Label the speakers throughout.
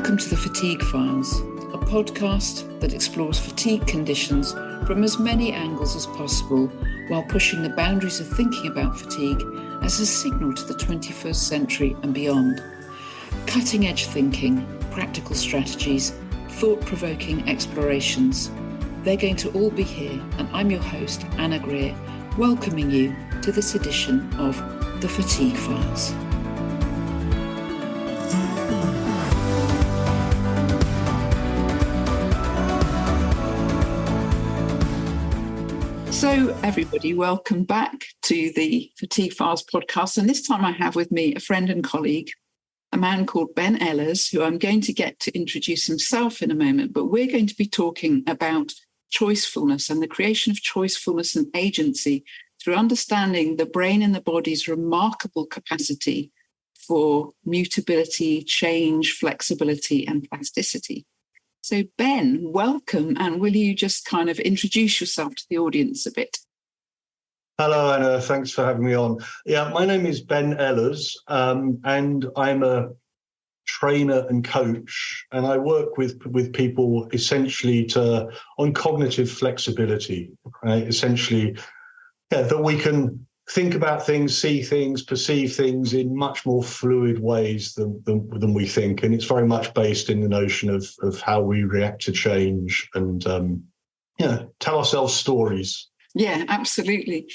Speaker 1: Welcome to the Fatigue Files, a podcast that explores fatigue conditions from as many angles as possible while pushing the boundaries of thinking about fatigue as a signal to the 21st century and beyond. Cutting-edge thinking, practical strategies, thought-provoking explorations. They're going to all be here, and I'm your host, Anna Greer, welcoming you to this edition of the Fatigue Files. So everybody, welcome back to the Fatigue Files podcast. And this time I have with me a friend and colleague, a man called Ben Elers, who I'm going to get to introduce himself in a moment. But we're going to be talking about choicefulness and the creation of choicefulness and agency through understanding the brain and the body's remarkable capacity for mutability, change, flexibility, and plasticity. So Ben, welcome, and will you just kind of introduce yourself to the audience a bit?
Speaker 2: Hello, Anna. Thanks for having me on. Yeah, my name is Ben Elers, and I'm a trainer and coach, and I work with people essentially on cognitive flexibility, right? Essentially, that we can think about things, see things, perceive things in much more fluid ways than we think. And it's very much based in the notion of how we react to change and, tell ourselves stories.
Speaker 1: Yeah, absolutely.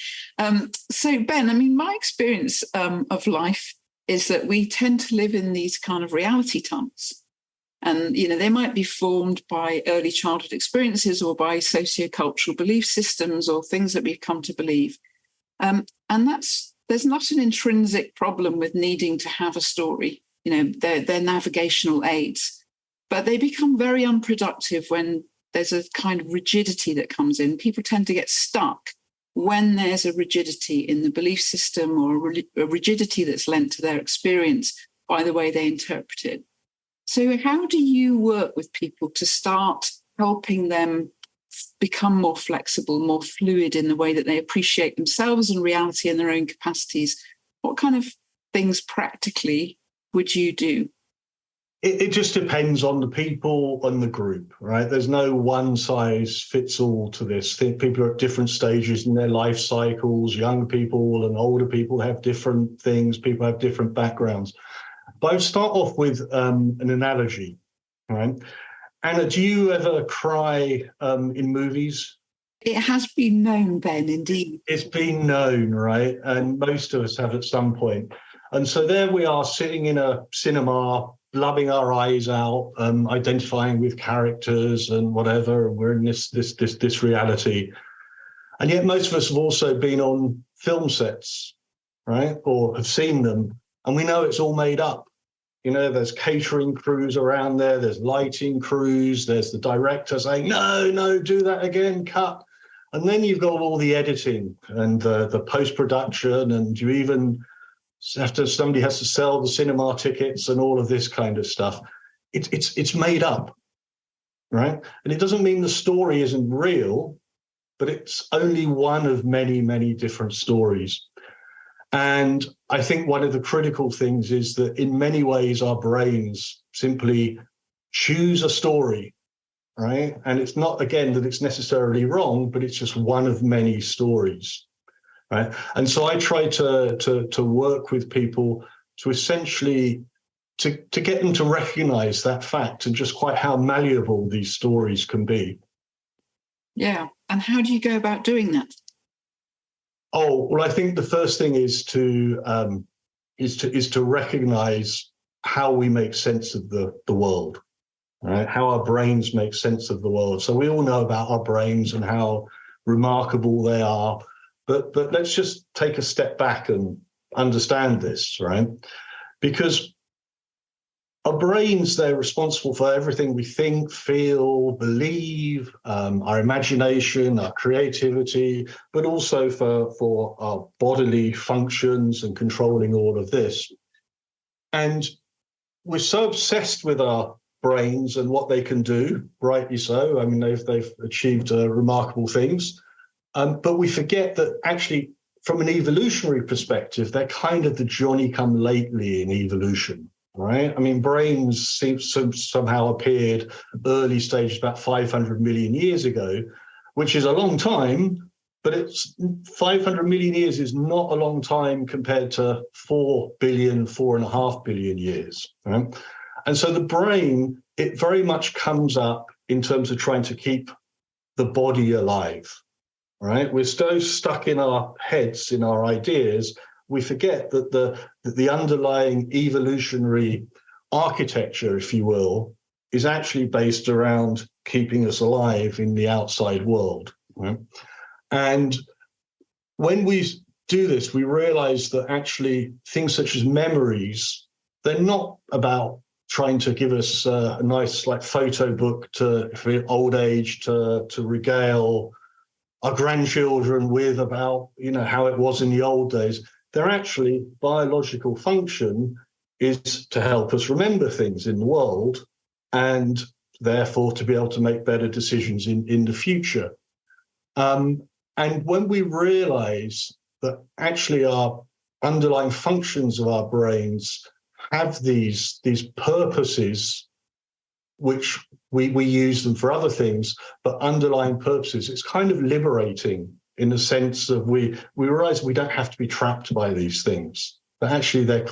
Speaker 1: So Ben, I mean, my experience of life is that we tend to live in these kind of reality tunnels. And, they might be formed by early childhood experiences or by sociocultural belief systems or things that we've come to believe. And there's not an intrinsic problem with needing to have a story. They're navigational aids, but they become very unproductive when there's a kind of rigidity that comes in. People tend to get stuck when there's a rigidity in the belief system or a rigidity that's lent to their experience by the way they interpret it. So how do you work with people to start helping them become more flexible, more fluid in the way that they appreciate themselves and reality and their own capacities? What kind of things practically would you do?
Speaker 2: It just depends on the people and the group, right? There's no one size fits all to this. People are at different stages in their life cycles. Young people and older people have different things. People have different backgrounds. But I'd start off with an analogy, right? Anna, do you ever cry in movies?
Speaker 1: It has been known, Ben, indeed.
Speaker 2: It's been known, right? And most of us have at some point. And so there we are sitting in a cinema, blubbing our eyes out, identifying with characters and whatever. And we're in this reality. And yet most of us have also been on film sets, right? Or have seen them. And we know it's all made up. There's catering crews around there, there's lighting crews, there's the director saying, no, do that again, cut. And then you've got all the editing and the post-production, and you even somebody has to sell the cinema tickets and all of this kind of stuff. It's made up, right? And it doesn't mean the story isn't real, but it's only one of many, many different stories. And I think one of the critical things is that in many ways our brains simply choose a story, right? And it's not, again, that it's necessarily wrong, but it's just one of many stories, right? And so I try to work with people to essentially to get them to recognize that fact and just quite how malleable these stories can be.
Speaker 1: Yeah. And how do you go about doing that?
Speaker 2: Oh, well, I think the first thing is to recognize how we make sense of the world, right? How our brains make sense of the world. So we all know about our brains and how remarkable they are, but let's just take a step back and understand this, right? Because our brains, they're responsible for everything we think, feel, believe, our imagination, our creativity, but also for our bodily functions and controlling all of this. And we're so obsessed with our brains and what they can do, rightly so. I mean, they've achieved remarkable things. But we forget that actually, from an evolutionary perspective, they're kind of the Johnny-come-lately in evolution. right? I mean, brains seem to somehow appeared early stage about 500 million years ago, which is a long time, but it's 500 million years is not a long time compared to 4 billion, 4.5 billion years. Right? And so the brain, it very much comes up in terms of trying to keep the body alive, right? We're so stuck in our heads, in our ideas, we forget that the underlying evolutionary architecture, if you will, is actually based around keeping us alive in the outside world. Right? And when we do this, we realize that actually things such as memories, they're not about trying to give us a nice like photo book for old age to regale our grandchildren with about, you know, how it was in the old days. Their actually biological function is to help us remember things in the world and therefore to be able to make better decisions in the future. And when we realize that actually our underlying functions of our brains have these purposes, which we use them for other things, but underlying purposes, it's kind of liberating in the sense of we realize we don't have to be trapped by these things. But actually, they're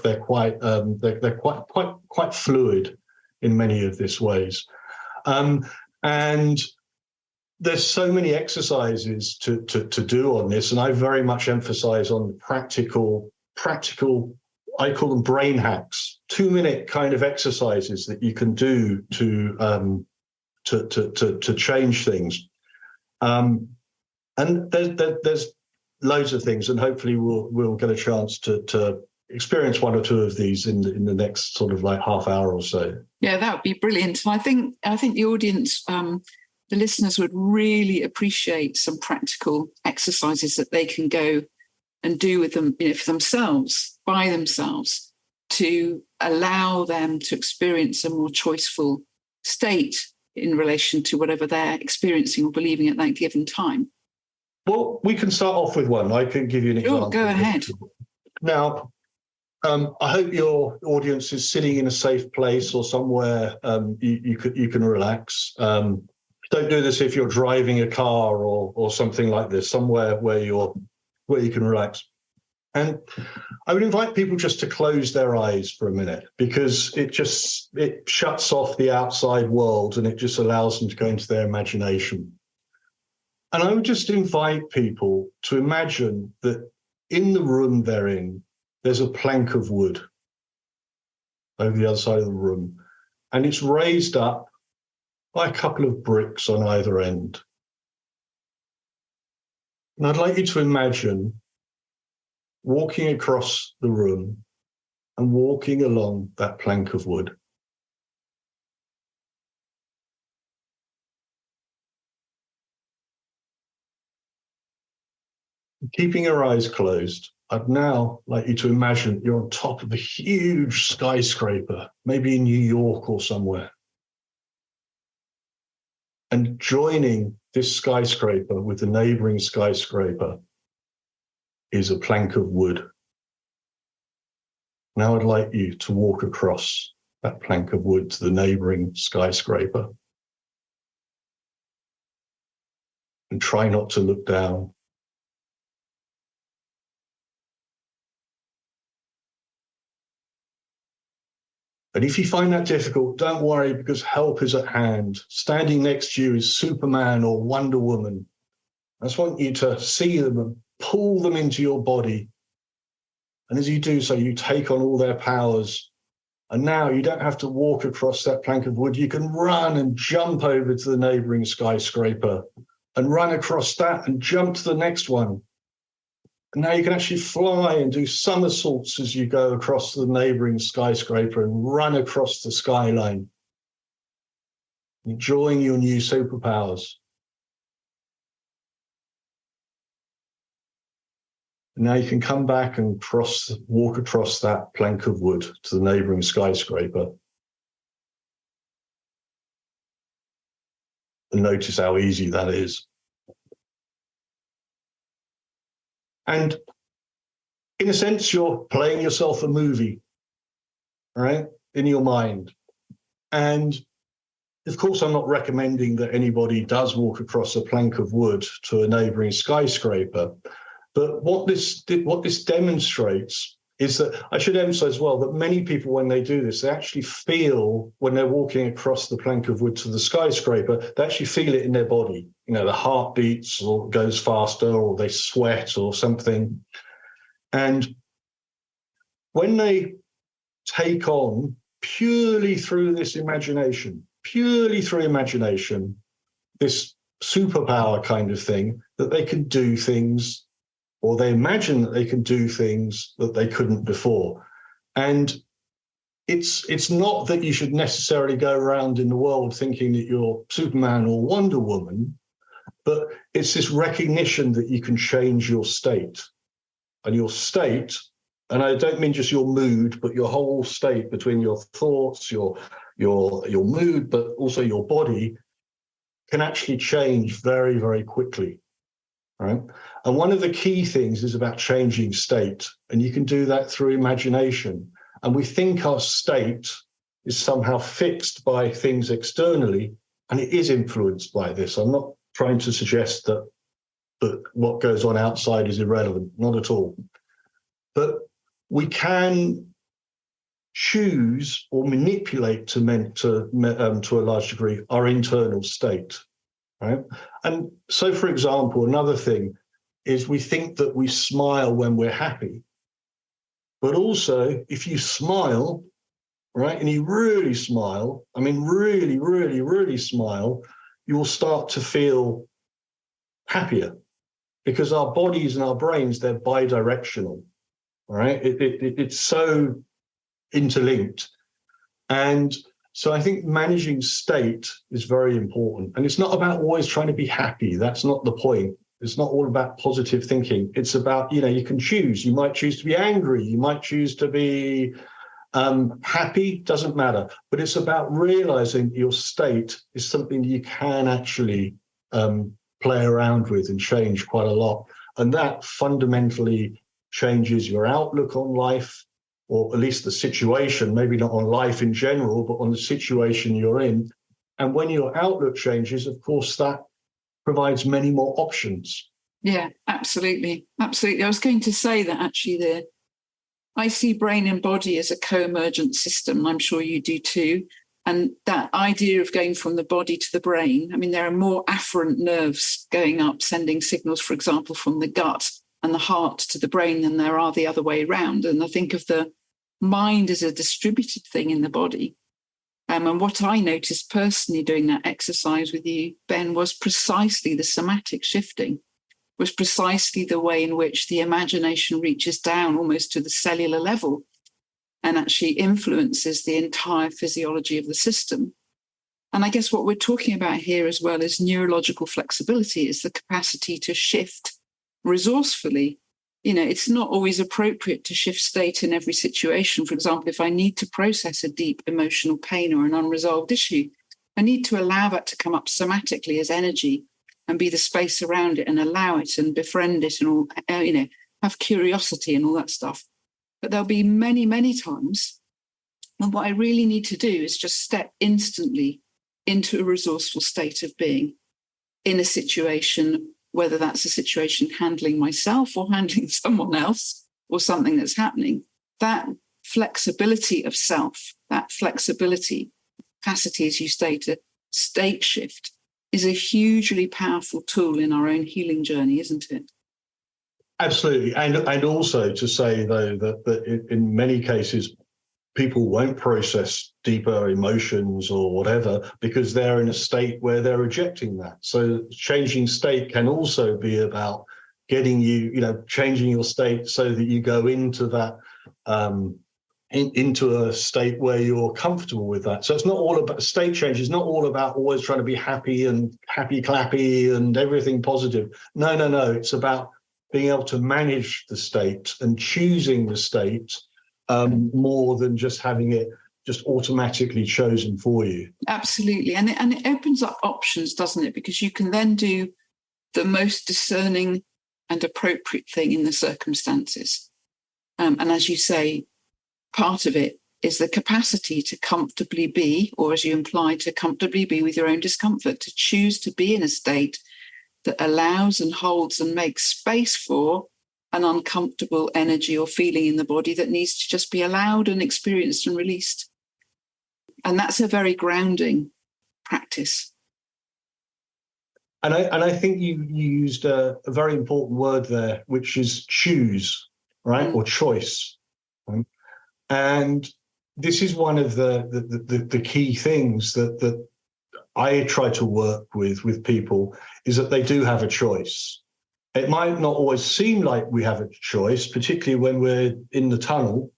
Speaker 2: quite fluid in many of these ways. And there's so many exercises to do on this, and I very much emphasize on the practical. I call them brain hacks, 2-minute kind of exercises that you can do to change things. And there's loads of things, and hopefully we'll get a chance to experience one or two of these in the next sort of like half hour or so.
Speaker 1: Yeah, that would be brilliant. And I think the audience, the listeners, would really appreciate some practical exercises that they can go and do with them, you know, for themselves, by themselves, to allow them to experience a more choiceful state in relation to whatever they're experiencing or believing at that given time.
Speaker 2: Well, we can start off with one. I can give you an example.
Speaker 1: Go ahead.
Speaker 2: Now, I hope your audience is sitting in a safe place or somewhere you can relax. Don't do this if you're driving a car or something like this, somewhere where you can relax. And I would invite people just to close their eyes for a minute, because it shuts off the outside world and it just allows them to go into their imagination. And I would just invite people to imagine that in the room they're in, there's a plank of wood over the other side of the room, and it's raised up by a couple of bricks on either end. And I'd like you to imagine walking across the room and walking along that plank of wood. Keeping your eyes closed, I'd now like you to imagine you're on top of a huge skyscraper, maybe in New York or somewhere. And joining this skyscraper with the neighboring skyscraper is a plank of wood. Now I'd like you to walk across that plank of wood to the neighboring skyscraper. And try not to look down. And if you find that difficult, don't worry, because help is at hand. Standing next to you is Superman or Wonder Woman. I just want you to see them and pull them into your body. And as you do so, you take on all their powers. And now you don't have to walk across that plank of wood. You can run and jump over to the neighboring skyscraper and run across that and jump to the next one. And now you can actually fly and do somersaults as you go across the neighboring skyscraper and run across the skyline, enjoying your new superpowers. And now you can come back and walk across that plank of wood to the neighboring skyscraper. And notice how easy that is. And in a sense, you're playing yourself a movie, right? in your mind. And of course, I'm not recommending that anybody does walk across a plank of wood to a neighboring skyscraper. But what this demonstrates is that, I should emphasize as well, that many people, when they do this, they actually feel, when they're walking across the plank of wood to the skyscraper, they actually feel it in their body. You know, the heart beats or goes faster, or they sweat or something. And when they take on, purely through imagination, this superpower kind of thing, that they can do things, or they imagine that they can do things that they couldn't before. And it's not that you should necessarily go around in the world thinking that you're Superman or Wonder Woman, but it's this recognition that you can change your state. And your state, and I don't mean just your mood, but your whole state, between your thoughts, your mood, but also your body, can actually change very, very quickly. Right? And one of the key things is about changing state. And you can do that through imagination. And we think our state is somehow fixed by things externally, and it is influenced by this. I'm not trying to suggest that what goes on outside is irrelevant, not at all. But we can choose or manipulate to a large degree our internal state. Right? And so, for example, another thing is we think that we smile when we're happy. But also, if you smile, right, and you really smile, I mean, really, really, really smile, you'll start to feel happier, because our bodies and our brains, they're bidirectional, right? It's so interlinked. And so I think managing state is very important. And it's not about always trying to be happy. That's not the point. It's not all about positive thinking. It's about, you can choose. You might choose to be angry. You might choose to be happy. Doesn't matter. But it's about realizing your state is something you can actually play around with and change quite a lot. And that fundamentally changes your outlook on life, or at least the situation, maybe not on life in general, but on the situation you're in. And when your outlook changes, of course, that provides many more options.
Speaker 1: Yeah, absolutely. Absolutely. I was going to say that actually I see brain and body as a co-emergent system. I'm sure you do too. And that idea of going from the body to the brain, I mean, there are more afferent nerves going up, sending signals, for example, from the gut and the heart to the brain than there are the other way around. And I think of the mind as a distributed thing in the body. And what I noticed personally doing that exercise with you, Ben, was precisely the somatic shifting, was precisely the way in which the imagination reaches down almost to the cellular level and actually influences the entire physiology of the system. And I guess what we're talking about here as well is neurological flexibility, is the capacity to shift resourcefully. It's not always appropriate to shift state in every situation. For example, if I need to process a deep emotional pain or an unresolved issue, I need to allow that to come up somatically as energy and be the space around it and allow it and befriend it and all, have curiosity and all that stuff. But there'll be many, many times when what I really need to do is just step instantly into a resourceful state of being in a situation, whether that's a situation handling myself or handling someone else or something that's happening. That flexibility of self, that flexibility, capacity, as you stated, state shift, is a hugely powerful tool in our own healing journey, isn't it?
Speaker 2: Absolutely. And also to say, though, that in many cases, people won't process deeper emotions or whatever because they're in a state where they're rejecting that. So changing state can also be about getting changing your state so that you go into that, into a state where you're comfortable with that. So it's not all about state change. It's not all about always trying to be happy and happy clappy and everything positive. No. It's about being able to manage the state and choosing the state more than just having it just automatically chosen for you.
Speaker 1: Absolutely. And it opens up options, doesn't it? Because you can then do the most discerning and appropriate thing in the circumstances. And as you say, part of it is the capacity to comfortably be, or as you implied, to comfortably be with your own discomfort, to choose to be in a state that allows and holds and makes space for an uncomfortable energy or feeling in the body that needs to just be allowed and experienced and released. And that's a very grounding practice.
Speaker 2: And I think you used a very important word there, which is choose, right? Or choice. And this is one of the key things that I try to work with people, is that they do have a choice. It might not always seem like we have a choice, particularly when we're in the tunnel.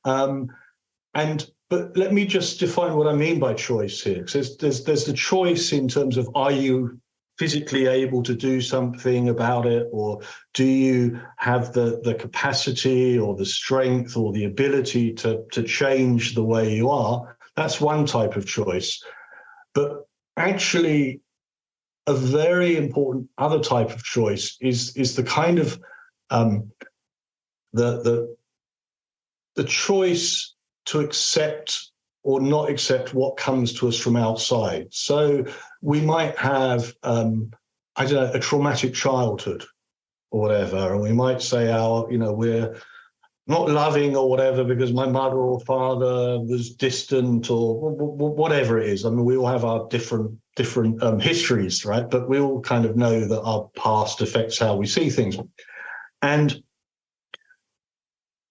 Speaker 2: But let me just define what I mean by choice here. Because there's the choice in terms of, are you physically able to do something about it, or do you have the capacity or the strength or the ability to change the way you are? That's one type of choice. But actually, a very important other type of choice is the kind of the choice to accept or not accept what comes to us from outside. So we might have, a traumatic childhood or whatever, and we might say we're not loving or whatever because my mother or father was distant or whatever it is. I mean, we all have our different histories, right? But we all kind of know that our past affects how we see things. And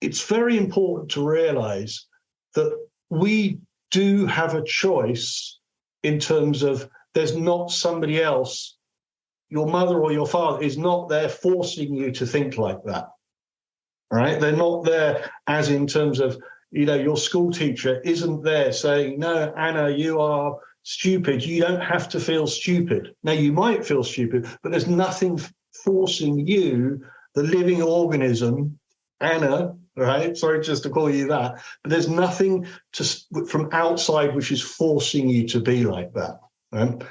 Speaker 2: it's very important to realize that we do have a choice in terms of there's not somebody else, your mother or your father is not there forcing you to think like that, right? They're not there as in terms of, your school teacher isn't there saying, no, Anna, you are stupid. You don't have to feel stupid. Now, you might feel stupid, but there's nothing forcing you, the living organism, Anna, right? Sorry, just to call you that, but there's nothing from outside which is forcing you to be like that. Right?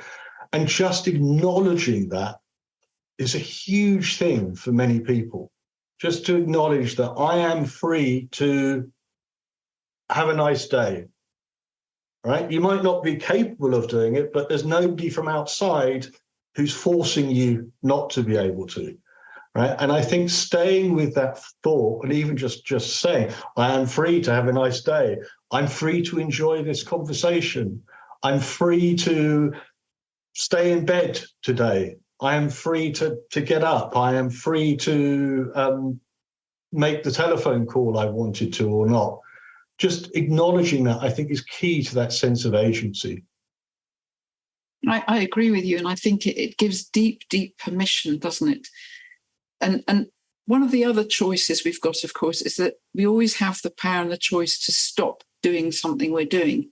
Speaker 2: And just acknowledging that is a huge thing for many people. Just to acknowledge that I am free to have a nice day. Right? You might not be capable of doing it, but there's nobody from outside who's forcing you not to be able to. Right. And I think staying with that thought, and even just saying, I am free to have a nice day. I'm free to enjoy this conversation. I'm free to stay in bed today. I am free to get up. I am free to make the telephone call I wanted to or not. Just acknowledging that, I think, is key to that sense of agency.
Speaker 1: I agree with you. And I think it gives deep, deep permission, doesn't it? And one of the other choices we've got, of course, is that we always have the power and the choice to stop doing something we're doing.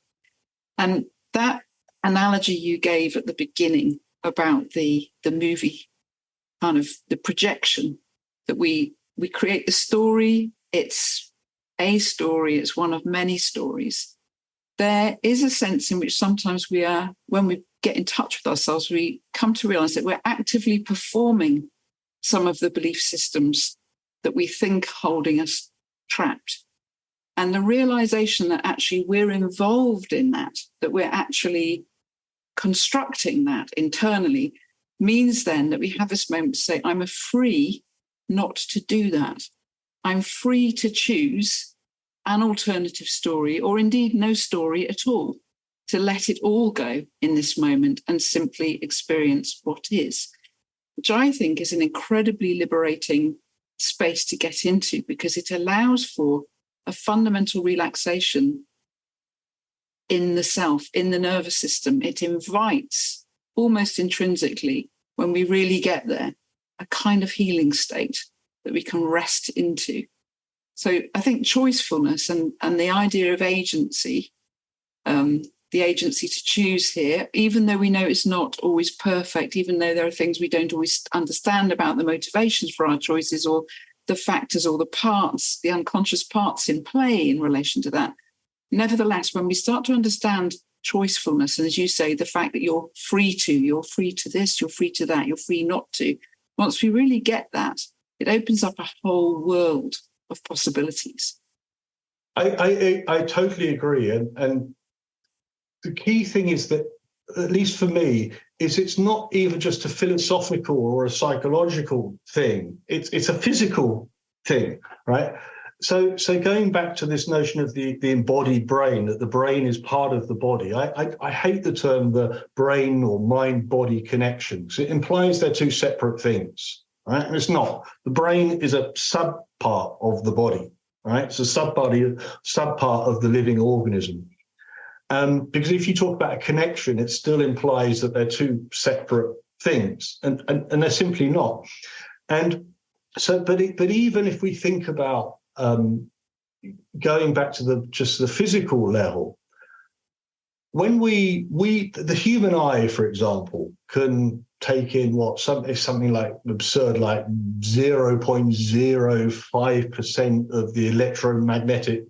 Speaker 1: And that analogy you gave at the beginning about the movie, kind of the projection, that we create the story, it's a story, it's one of many stories. There is a sense in which sometimes when we get in touch with ourselves, we come to realize that we're actively performing some of the belief systems that we think holding us trapped. And the realization that actually we're involved in that we're actually constructing that internally, means then that we have this moment to say, I'm free not to do that. I'm free to choose an alternative story, or indeed no story at all, to let it all go in this moment and simply experience what is, which I think is an incredibly liberating space to get into, because it allows for a fundamental relaxation in the self, in the nervous system. It invites, almost intrinsically, when we really get there, a kind of healing state that we can rest into. So I think choicefulness and the idea of agency, the agency to choose here, even though we know it's not always perfect, even though there are things we don't always understand about the motivations for our choices, or the factors or the parts, the unconscious parts in play in relation to that. Nevertheless, when we start to understand choicefulness, and as you say, the fact that you're free to this, you're free to that, you're free not to, once we really get that, it opens up a whole world of possibilities.
Speaker 2: I totally agree. And the key thing is that, at least for me, is it's not even just a philosophical or a psychological thing. It's a physical thing, right? So going back to this notion of the embodied brain, that the brain is part of the body. I hate the term the brain or mind-body connection, because it implies they're two separate things, right? And it's not. The brain is a sub-part of the body, right? It's a sub-part of the living organism. Because if you talk about a connection, it still implies that they're two separate things, and they're simply not. And so, but even if we think about going back to the physical level, when the human eye, for example, can take in something like absurd, like 0.05% of the electromagnetic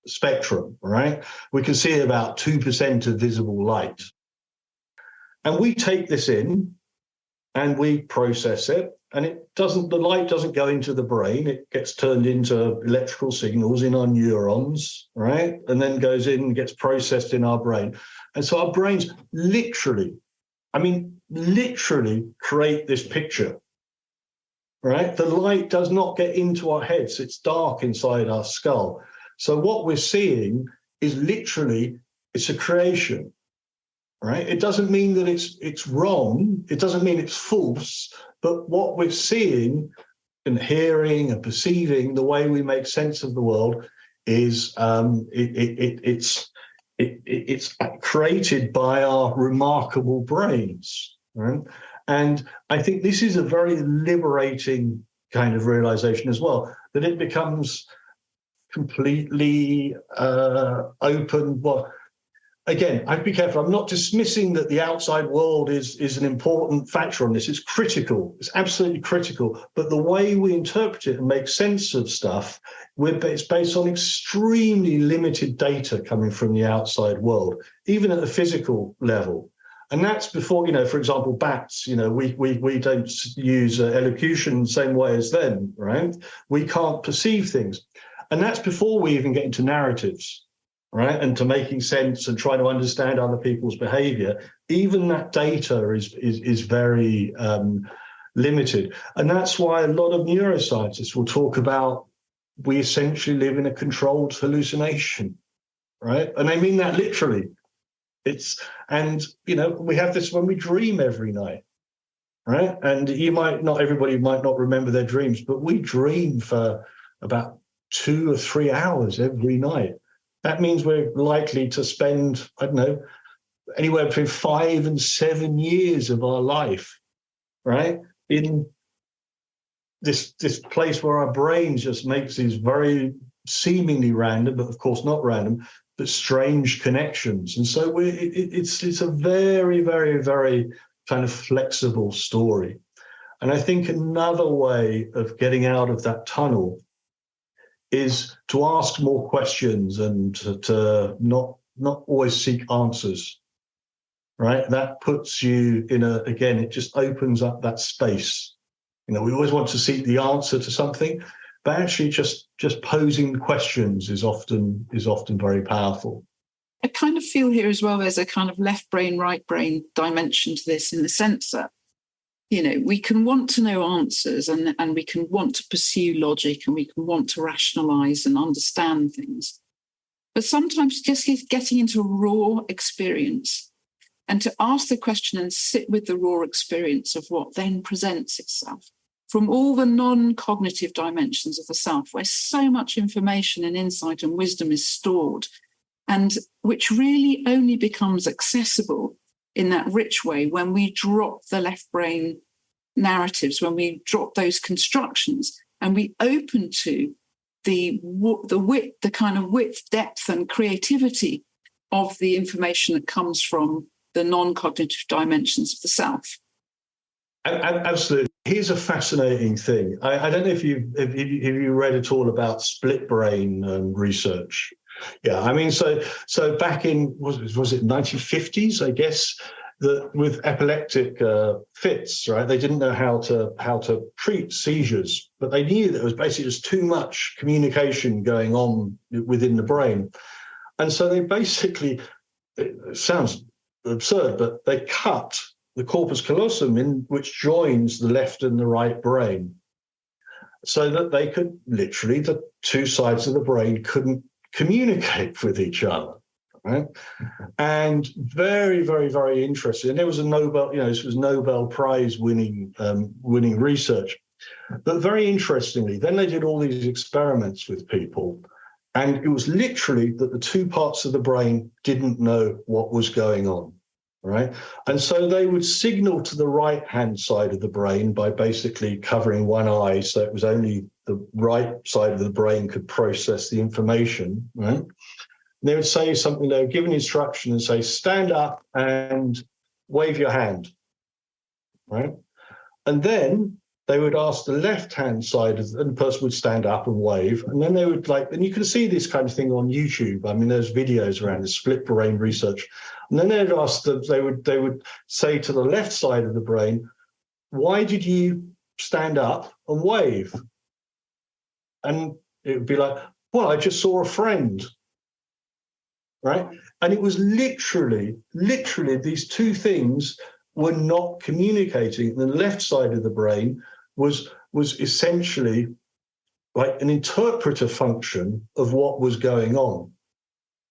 Speaker 2: spectrum, right? We can see about 2% of visible light. And we take this in and we process it, and the light doesn't go into the brain. It gets turned into electrical signals in our neurons, right? And then goes in and gets processed in our brain. And so our brains literally create this picture, right? The light does not get into our heads. It's dark inside our skull. So what we're seeing is it's a creation, right? It doesn't mean that it's wrong. It doesn't mean it's false. But what we're seeing and hearing and perceiving, the way we make sense of the world, is it's created by our remarkable brains, right? And I think this is a very liberating kind of realization as well, that it becomes completely open. Well, again, I'd be careful. I'm not dismissing that the outside world is an important factor on this. It's critical. It's absolutely critical. But the way we interpret it and make sense of stuff, it's based on extremely limited data coming from the outside world, even at the physical level. And that's before, for example, bats, we don't use elocution the same way as them, right? We can't perceive things. And that's before we even get into narratives, right? And to making sense and trying to understand other people's behavior. Even that data is very limited. And that's why a lot of neuroscientists will talk about we essentially live in a controlled hallucination, right? And they mean that literally. We have this when we dream every night, right? And everybody might not remember their dreams, but we dream for about 2 or 3 hours every night. That means we're likely to spend, I don't know, anywhere between 5 and 7 years of our life, right, in this place where our brain just makes these very seemingly random, but of course not random, but strange connections. And so it's a very, very, very kind of flexible story. And I think another way of getting out of that tunnel is to ask more questions and to not always seek answers, right? That puts you it just opens up that space. We always want to seek the answer to something, but actually just posing questions is often very powerful.
Speaker 1: I kind of feel here as well, there's a kind of left brain, right brain dimension to this, in the sense that we can want to know answers and we can want to pursue logic and we can want to rationalize and understand things. But sometimes just getting into a raw experience and to ask the question and sit with the raw experience of what then presents itself from all the non-cognitive dimensions of the self, where so much information and insight and wisdom is stored, and which really only becomes accessible in that rich way when we drop the left brain narratives, when we drop those constructions and we open to the kind of width, depth and creativity of the information that comes from the non-cognitive dimensions of the self.
Speaker 2: Absolutely. Here's a fascinating thing. I don't know if you read at all about split brain research. Yeah, I mean, so back in was it 1950s, I guess, that with epileptic fits, right, they didn't know how to treat seizures, but they knew that it was basically just too much communication going on within the brain. And so they basically, it sounds absurd, but they cut the corpus callosum, in which joins the left and the right brain, so that they could literally, the two sides of the brain couldn't communicate with each other. Right? And very, very, very interesting. And there was a Nobel, this was Nobel Prize winning research. But very interestingly, then they did all these experiments with people, and it was literally that the two parts of the brain didn't know what was going on. Right. And so they would signal to the right hand side of the brain by basically covering one eye, so it was only the right side of the brain could process the information. Right. They would say something, they would give an instruction and say, stand up and wave your hand. Right. And then they would ask the left-hand side, and the person would stand up and wave. And then they would and you can see this kind of thing on YouTube. I mean, there's videos around the split brain research. And then they'd ask them, they would say to the left side of the brain, why did you stand up and wave? And it would be like, well, I just saw a friend. Right. And it was literally these two things were not communicating. The left side of the brain was essentially like an interpreter function of what was going on,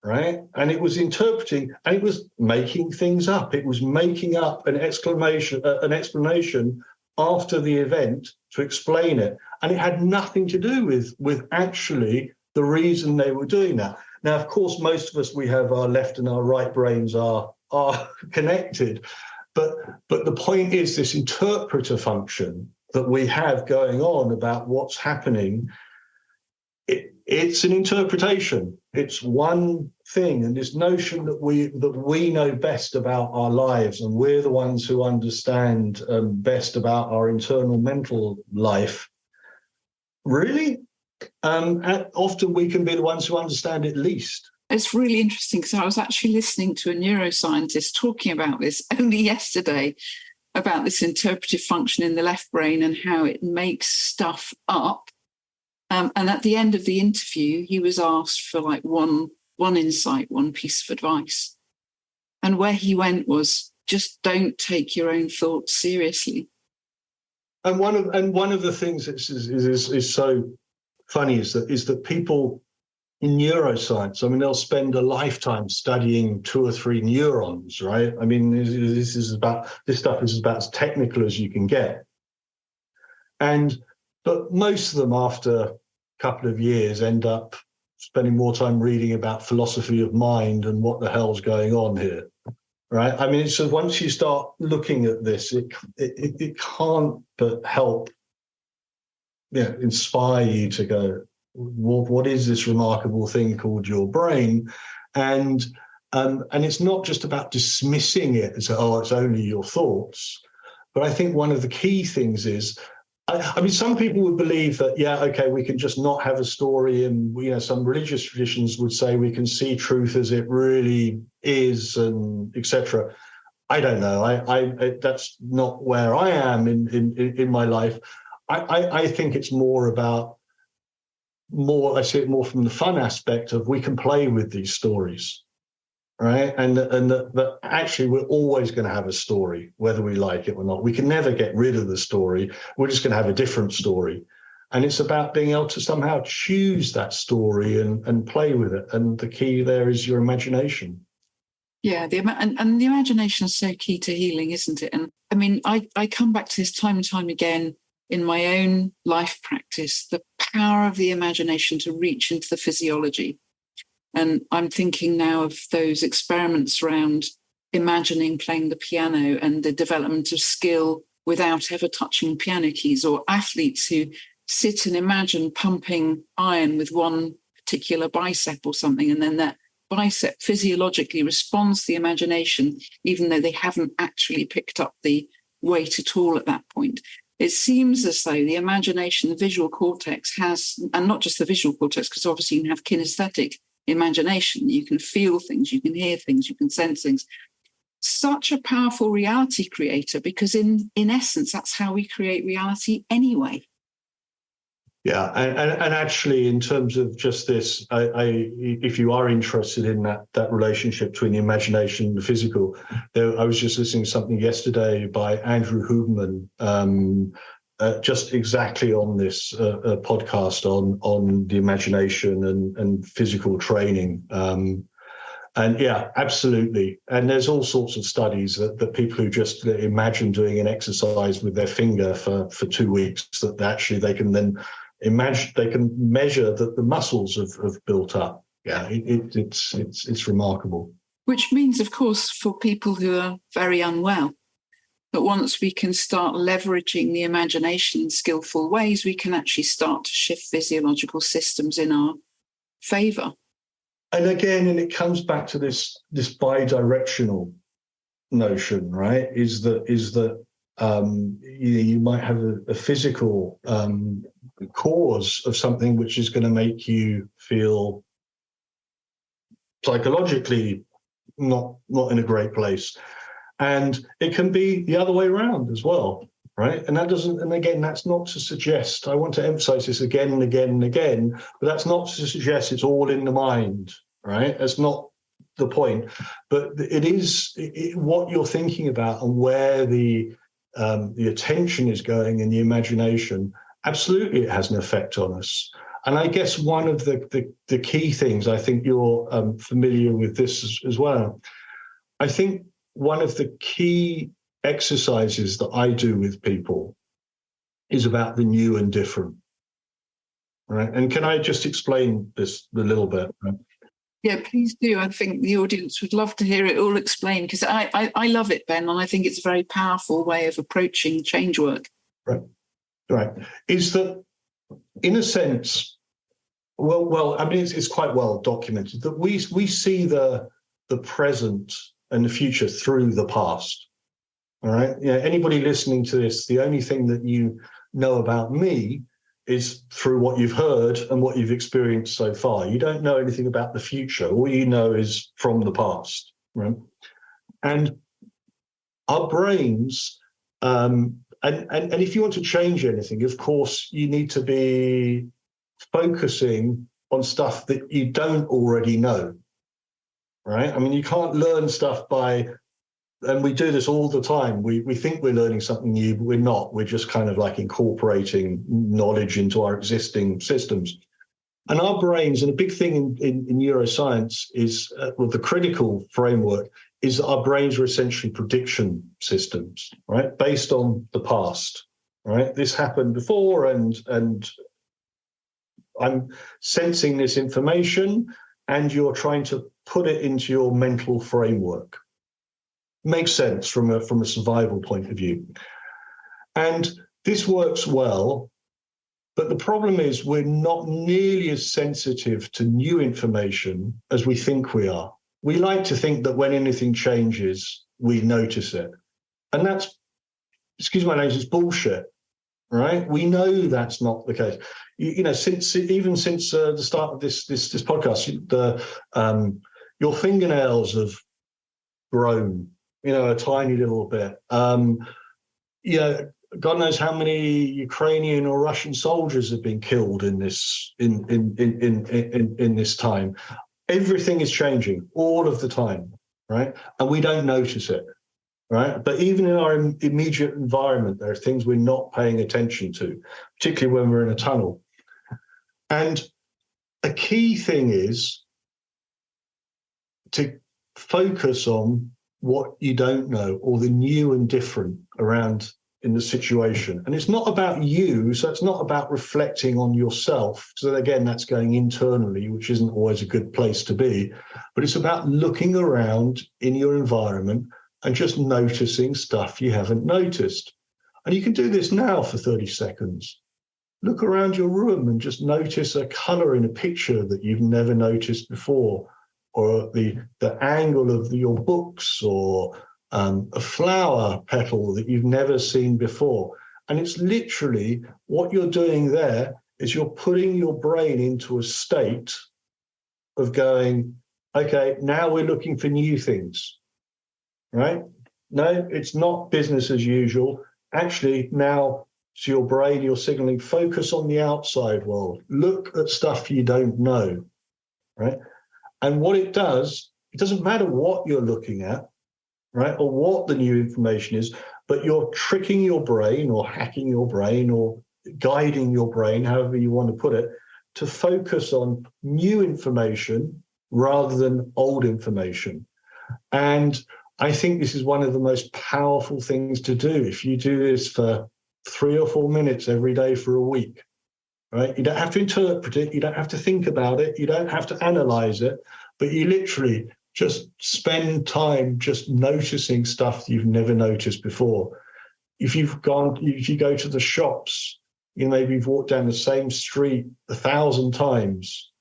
Speaker 2: right? And it was interpreting, and it was making things up. It was making up an explanation after the event to explain it, and it had nothing to do with actually the reason they were doing that. Now, of course, most of us, we have our left and our right brains are connected, but the point is this interpreter function that we have going on about what's happening, it's an interpretation. It's one thing, and this notion that we know best about our lives, and we're the ones who understand best about our internal mental life. Really, often we can be the ones who understand it least.
Speaker 1: It's really interesting because I was actually listening to a neuroscientist talking about this only yesterday, about this interpretive function in the left brain and how it makes stuff up. And at the end of the interview, he was asked for like one insight, one piece of advice. And where he went was, just don't take your own thoughts seriously.
Speaker 2: And one of the things that is so funny is that people in neuroscience, I mean, they'll spend a lifetime studying 2 or 3 neurons, right? I mean, this stuff is about as technical as you can get. But most of them, after a couple of years, end up spending more time reading about philosophy of mind and what the hell's going on here, right? I mean, so once you start looking at this, it can't but help, inspire you to go, what is this remarkable thing called your brain? And it's not just about dismissing it as, it's only your thoughts. But I think one of the key things is, I mean, some people would believe that, we can just not have a story, and some religious traditions would say we can see truth as it really is, and etc. I don't know. I that's not where I am in my life. I think it's more about I see it more from the fun aspect of we can play with these stories, right? And that actually we're always going to have a story, whether we like it or not. We can never get rid of the story. We're just going to have a different story. And it's about being able to somehow choose that story and play with it. And the key there is your imagination.
Speaker 1: Yeah, the imagination is so key to healing, isn't it? And I mean, I come back to this time and time again in my own life practice, the power of the imagination to reach into the physiology. And I'm thinking now of those experiments around imagining playing the piano and the development of skill without ever touching piano keys, or athletes who sit and imagine pumping iron with one particular bicep or something, and then that bicep physiologically responds to the imagination, even though they haven't actually picked up the weight at all at that point. It seems as though the imagination, the visual cortex has, and not just the visual cortex, because obviously you can have kinesthetic imagination. You can feel things, you can hear things, you can sense things. such a powerful reality creator, because in essence, that's how we create reality anyway.
Speaker 2: Yeah, and actually, in terms of just this, if you are interested in that relationship between the imagination and the physical, I was just listening to something yesterday by Andrew Huberman, just exactly on this podcast on the imagination and physical training. And yeah, absolutely. And there's all sorts of studies that people who just imagine doing an exercise with their finger for 2 weeks, that actually they can then imagine, they can measure that the muscles have built up. Yeah, it's remarkable.
Speaker 1: Which means, of course, for people who are very unwell, that once we can start leveraging the imagination in skillful ways, we can actually start to shift physiological systems in our favour.
Speaker 2: And again, and it comes back to this bidirectional notion, right? Is that you might have a physical cause of something which is going to make you feel psychologically not in a great place, and it can be the other way around as well, right? And again, that's not to suggest, I want to emphasize this again and again and again, but that's not to suggest it's all in the mind, right? That's not the point, but it is what you're thinking about and where the attention is going in the imagination. Absolutely, it has an effect on us. And I guess one of the key things, I think you're familiar with this as well, I think one of the key exercises that I do with people is about the new and different, right? And can I just explain this a little bit?
Speaker 1: Yeah, please do. I think the audience would love to hear it all explained, because I love it, Ben, and I think it's a very powerful way of approaching change work.
Speaker 2: Right. Is that, in a sense, well, I mean, it's quite well documented that we see the present and the future through the past. All right. Yeah. Anybody listening to this, the only thing that you know about me is through what you've heard and what you've experienced so far. You don't know anything about the future. All you know is from the past, right? And our brains, and if you want to change anything, of course, you need to be focusing on stuff that you don't already know, right? I mean, you can't learn stuff and we do this all the time. We think we're learning something new, but we're not. We're just kind of like incorporating knowledge into our existing systems. And our brains, and a big thing in neuroscience is, well, the critical framework is that our brains are essentially prediction systems, right? Based on the past, right? This happened before, and I'm sensing this information, and you're trying to put it into your mental framework. Makes sense from a survival point of view. And this works well, but the problem is we're not nearly as sensitive to new information as we think we are. We like to think that when anything changes, we notice it. And that's, excuse my language, it's bullshit, right? We know that's not the case. You know, since the start of this podcast, your fingernails have grown, you know, a tiny little bit. Yeah, God knows how many Ukrainian or Russian soldiers have been killed in this this time. Everything is changing all of the time, right? And we don't notice it, right? But even in our immediate environment, there are things we're not paying attention to, particularly when we're in a tunnel. And a key thing is to focus on what you don't know, or the new and different around in the situation. And it's not about you, so it's not about reflecting on yourself. So again, that's going internally, which isn't always a good place to be, but it's about looking around in your environment and just noticing stuff you haven't noticed. And you can do this now for 30 seconds. Look around your room and just notice a color in a picture that you've never noticed before, or the angle of your books, or a flower petal that you've never seen before. And it's literally what you're doing there is you're putting your brain into a state of going, okay, now we're looking for new things. right? No, it's not business as usual. Actually, now to your brain, you're signaling focus on the outside world. Look at stuff you don't know, right? And what it does, it doesn't matter what you're looking at, right, or what the new information is, but you're tricking your brain or hacking your brain or guiding your brain, however you want to put it, to focus on new information rather than old information. And I think this is one of the most powerful things to do. If you do this for 3 or 4 minutes every day for a week, right? You don't have to interpret it. You don't have to think about it. You don't have to analyze it, but you literally just spend time just noticing stuff you've never noticed before. If you go to the shops, maybe you've walked down the same street 1,000 times.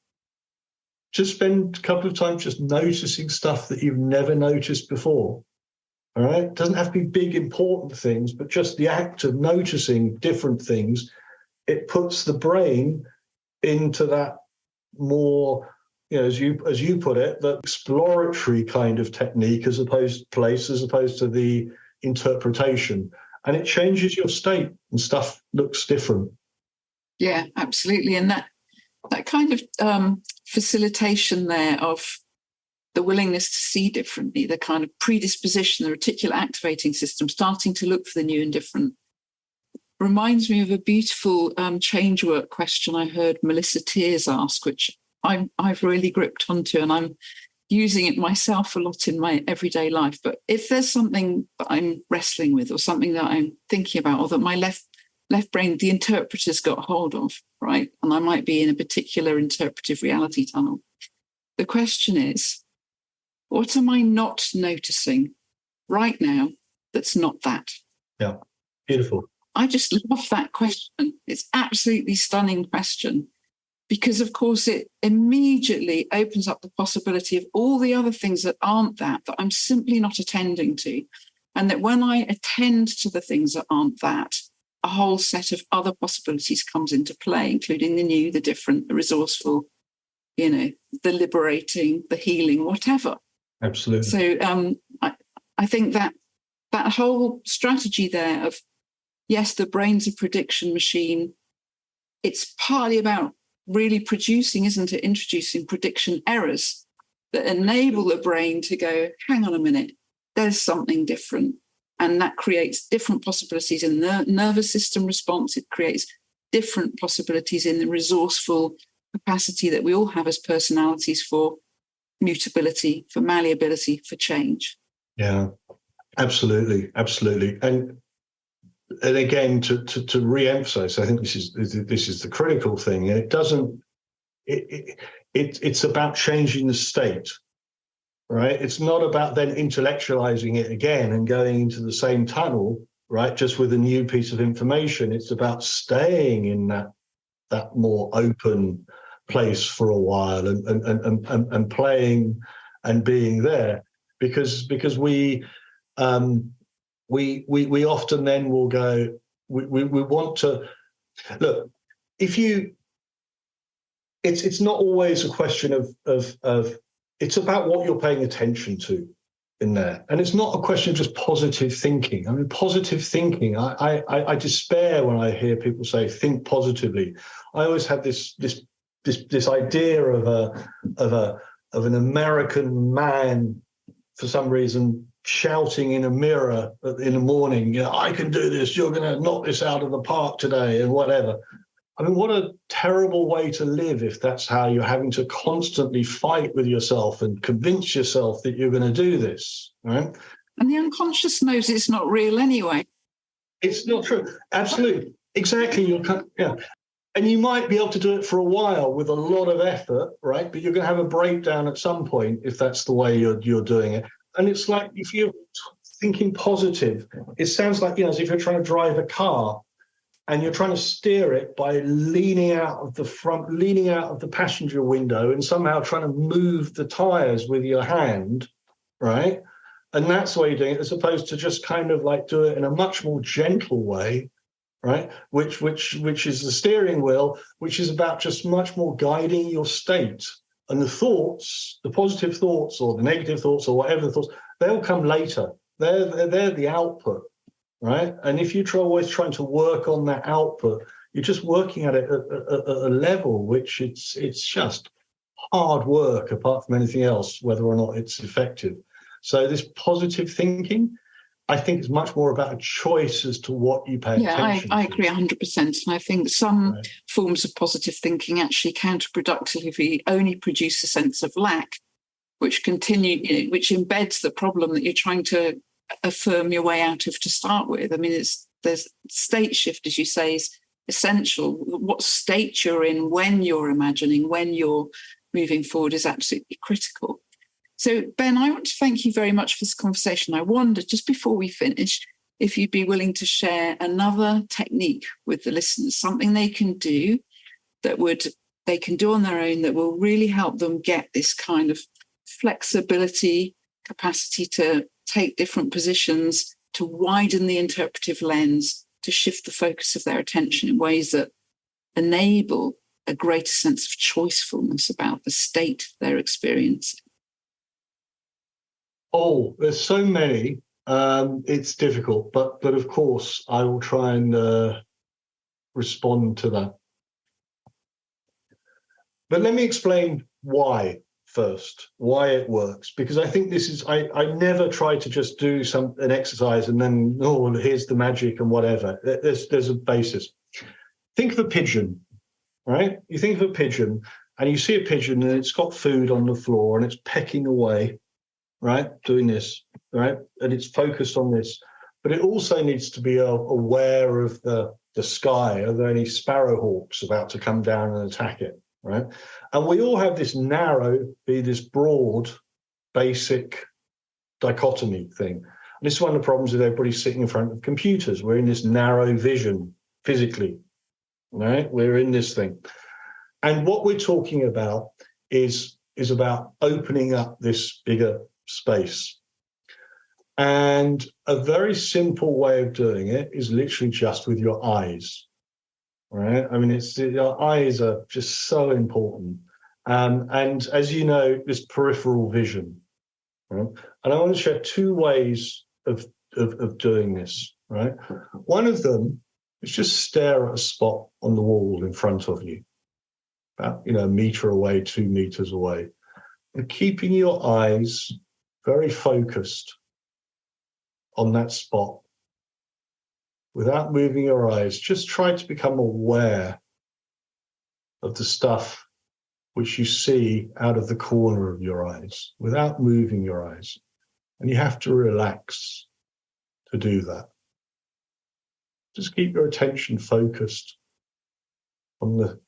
Speaker 2: Just spend a couple of times just noticing stuff that you've never noticed before. All right? It doesn't have to be big, important things, but just the act of noticing different things, it puts the brain into that more, as you put it, that exploratory kind of technique as opposed to the interpretation. And it changes your state and stuff looks different.
Speaker 1: Yeah, absolutely. And that kind of facilitation there of the willingness to see differently, the kind of predisposition, the reticular activating system, starting to look for the new and different, reminds me of a beautiful change work question I heard Melissa Tears ask, which I've really gripped onto, and I'm using it myself a lot in my everyday life. But if there's something that I'm wrestling with or something that I'm thinking about, or that my left brain, the interpreter's got hold of, right? And I might be in a particular interpretive reality tunnel. The question is, what am I not noticing right now that's not that?
Speaker 2: Yeah, beautiful.
Speaker 1: I just love that question. It's absolutely stunning question, because of course it immediately opens up the possibility of all the other things that aren't that I'm simply not attending to. And that when I attend to the things that aren't that, a whole set of other possibilities comes into play, including the new, the different, the resourceful, the liberating, the healing, whatever.
Speaker 2: Absolutely.
Speaker 1: So I think that whole strategy there of, yes, the brain's a prediction machine. It's partly about really producing, isn't it, introducing prediction errors that enable the brain to go, hang on a minute, there's something different. And that creates different possibilities in the nervous system response. It creates different possibilities in the resourceful capacity that we all have as personalities for mutability, for malleability, for change.
Speaker 2: Yeah, absolutely. And again, to re-emphasize, I think this is the critical thing. And it's about changing the state, right? It's not about then intellectualizing it again and going into the same tunnel, right? Just with a new piece of information. It's about staying in that more open place for a while and playing and being there, because we often then will go, we want to look, it's not always a question of it's about what you're paying attention to in there. And it's not a question of just positive thinking. I mean, positive thinking, I despair when I hear people say, think positively. I always have this idea of an American man, for some reason, shouting in a mirror in the morning, I can do this, you're going to knock this out of the park today, and whatever. I mean, what a terrible way to live if that's how you're having to constantly fight with yourself and convince yourself that you're going to do this, right?
Speaker 1: And the unconscious knows it's not real anyway.
Speaker 2: It's not true. Absolutely. Exactly. Yeah. And you might be able to do it for a while with a lot of effort, right? But you're going to have a breakdown at some point if that's the way you're doing it. And it's like, if you're thinking positive, it sounds like, as if you're trying to drive a car and you're trying to steer it by leaning out of the passenger window and somehow trying to move the tires with your hand, right? And that's the way you're doing it, as opposed to just kind of like do it in a much more gentle way, right? Which is the steering wheel, which is about just much more guiding your state And the thoughts, the positive thoughts or the negative thoughts or whatever the thoughts, they'll come later. They're the output, right? And if you're always trying to work on that output, you're just working at it at a level which it's just hard work apart from anything else, whether or not it's effective. So this positive thinking, I think, is much more about a choice as to what you pay attention to.
Speaker 1: I agree 100%. And I think some forms of positive thinking actually counterproductively only produce a sense of lack, which which embeds the problem that you're trying to affirm your way out of to start with. I mean, there's state shift, as you say, is essential. What state you're in when you're imagining, when you're moving forward, is absolutely critical. So, Ben, I want to thank you very much for this conversation. I wonder, just before we finish, if you'd be willing to share another technique with the listeners, something they can do they can do on their own that will really help them get this kind of flexibility, capacity to take different positions, to widen the interpretive lens, to shift the focus of their attention in ways that enable a greater sense of choicefulness about the state they're experiencing.
Speaker 2: Oh, there's so many. It's difficult, but of course I will try and respond to that. But let me explain why first, why it works, because I think this is, I never try to just do an exercise and then, oh, here's the magic and whatever. There's a basis. Think of a pigeon, right? You think of a pigeon and you see a pigeon and it's got food on the floor and it's pecking away, right? Doing this, right? And it's focused on this. But it also needs to be aware of the sky. Are there any sparrowhawks about to come down and attack it, right? And we all have this this broad, basic dichotomy thing. And this is one of the problems with everybody sitting in front of computers. We're in this narrow vision physically, right? We're in this thing. And what we're talking about is about opening up this bigger space. And a very simple way of doing it is literally just with your eyes, right? I mean, your eyes are just so important. And as you know, this peripheral vision, right? And I want to share two ways of doing this, right? One of them is just stare at a spot on the wall in front of you, about, a meter away, 2 meters away, and keeping your eyes very focused on that spot. Without moving your eyes, just try to become aware of the stuff which you see out of the corner of your eyes, without moving your eyes. And you have to relax to do that. Just keep your attention focused on the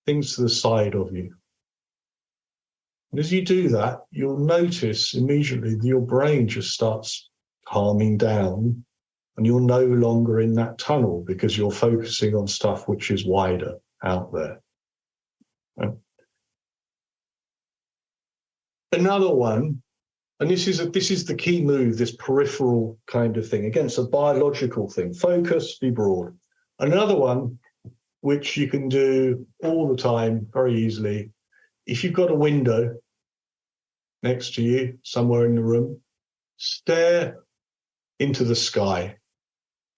Speaker 2: things to the side of you. And as you do that, you'll notice immediately that your brain just starts calming down and you're no longer in that tunnel because you're focusing on stuff which is wider out there. Another one, and this is the key move, this peripheral kind of thing. Again, it's a biological thing. Focus, be broad. Another one, which you can do all the time very easily, if you've got a window next to you, somewhere in the room, stare into the sky,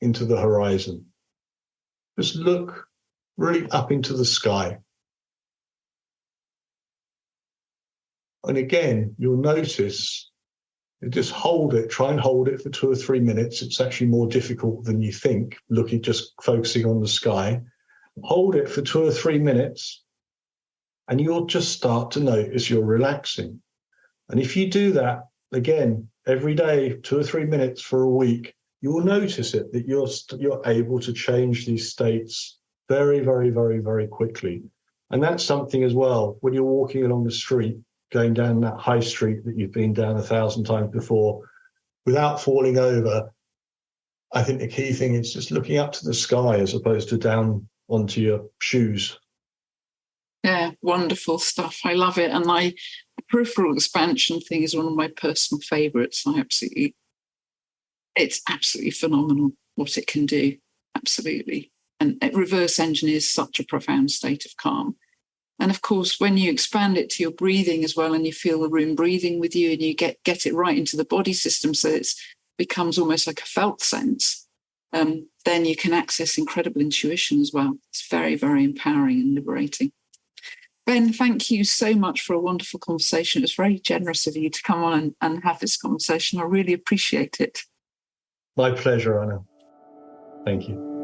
Speaker 2: into the horizon. Just look really up into the sky. And again, you'll notice, you just hold it, try and hold it for 2 or 3 minutes. It's actually more difficult than you think, just focusing on the sky. Hold it for 2 or 3 minutes, and you'll just start to notice you're relaxing. And if you do that, again, every day, 2 or 3 minutes for a week, you will notice it, that you're able to change these states very, very, very, very quickly. And that's something as well, when you're walking along the street, going down that high street that you've been down 1,000 times before, without falling over, I think the key thing is just looking up to the sky as opposed to down onto your shoes.
Speaker 1: Yeah, wonderful stuff. I love it. And the peripheral expansion thing is one of my personal favourites. It's absolutely phenomenal what it can do. Absolutely. And it reverse engineers such a profound state of calm. And of course, when you expand it to your breathing as well, and you feel the room breathing with you, and you get it right into the body system, so it becomes almost like a felt sense, then you can access incredible intuition as well. It's very, very empowering and liberating. Ben, thank you so much for a wonderful conversation. It was very generous of you to come on and have this conversation. I really appreciate it.
Speaker 2: My pleasure, Anna. Thank you.